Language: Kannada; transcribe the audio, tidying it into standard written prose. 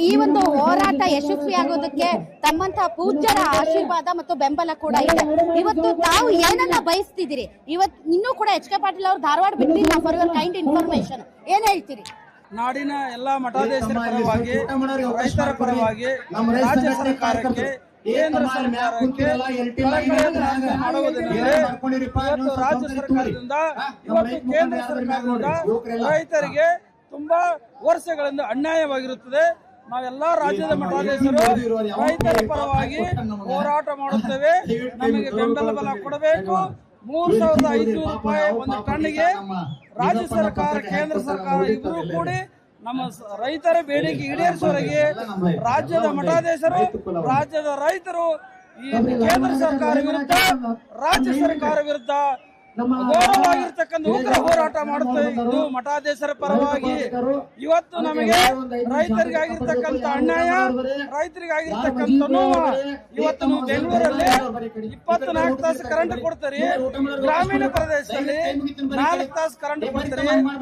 ಈ ಒಂದು ಹೋರಾಟ ಯಶಸ್ವಿಯಾಗೋದಕ್ಕೆ ತಮ್ಮಂತಹ ಪೂಜ್ಯರ ಆಶೀರ್ವಾದ ಮತ್ತು ಬೆಂಬಲ ಕೂಡ ಇದೆ. ಇವತ್ತು ತಾವು ಏನನ್ನ ಬಯಸ್ತಿದ್ದೀರಿ? ಇವತ್ತು ಇನ್ನೂ ಕೂಡ ಎಚ್ ಕೆ ಪಾಟೀಲ್ ಅವರು ಧಾರವಾಡ ಬಿಟ್ಟಿಲ್ಲ. ಫಾರ್ ಯುವರ್ ಕೈಂಡ್ ಇನ್ಫಾರ್ಮೇಶನ್ ಏನ್ ಹೇಳ್ತೀರಿ? ನಾಡಿನ ಎಲ್ಲಾ ಮಠಾಧೀಶರ ಪರವಾಗಿ, ರೈತರ ಪರವಾಗಿ ರಾಜ್ಯ ಸರ್ಕಾರಕ್ಕೆ, ಕೇಂದ್ರ ಸರ್ಕಾರಕ್ಕೆ ಮಾಡುವುದೆಂದರೆ ಇವತ್ತು ರಾಜ್ಯ ಸರ್ಕಾರದಿಂದ, ಇವತ್ತು ಕೇಂದ್ರ ಸರ್ಕಾರದಿಂದ ರೈತರಿಗೆ ತುಂಬಾ ವರ್ಷಗಳಿಂದ ಅನ್ಯಾಯವಾಗಿರುತ್ತದೆ. ನಾವೆಲ್ಲ ರಾಜ್ಯದ ಮಠಾಧೀಶರು ರೈತರ ಪರವಾಗಿ ಹೋರಾಟ ಮಾಡುತ್ತೇವೆ. ನಮಗೆ ಬೆಂಬಲ ಬಲ ಕೊಡಬೇಕು. 3,500 ರೂಪಾಯಿ ಒಂದು ಟನ್ನಿಗೆ ರಾಜ್ಯ ಸರ್ಕಾರ, ಕೇಂದ್ರ ಸರ್ಕಾರ ಇಬ್ಬರು ಕೂಡಿ ನಮ್ಮ ರೈತರ ಬೇಡಿಕೆ ಈಡೇರಿಸುವವರೆಗೆ ರಾಜ್ಯದ ಮಠಾಧೀಶರು, ರಾಜ್ಯದ ರೈತರು ಈ ಕೇಂದ್ರ ಸರ್ಕಾರ ವಿರುದ್ಧ, ರಾಜ್ಯ ಸರ್ಕಾರ ವಿರುದ್ಧ ಘೋರವಾಗಿರ್ತಕ್ಕಂಥ ಉಗ್ರ ಹೋರಾಟ ಮಾಡುತ್ತೇವೆ. ಇದು ಮಠಾಧೀಶರ ಪರವಾಗಿ. ಇವತ್ತು ನಮಗೆ ರೈತರಿಗಾಗಿರ್ತಕ್ಕಂಥ ಅನ್ಯಾಯ, ರೈತರಿಗಾಗಿರ್ತಕ್ಕಂಥ ನೋವು. ಇವತ್ತು ನಾವು ಬೆಂಗಳೂರಲ್ಲಿ 24 ತಾಸು ಕರೆಂಟ್ ಕೊಡ್ತಾರೆ, ಗ್ರಾಮೀಣ ಪ್ರದೇಶದಲ್ಲಿ 4 ತಾಸು ಕರೆಂಟ್ ಕೊಡ್ತಾರೆ.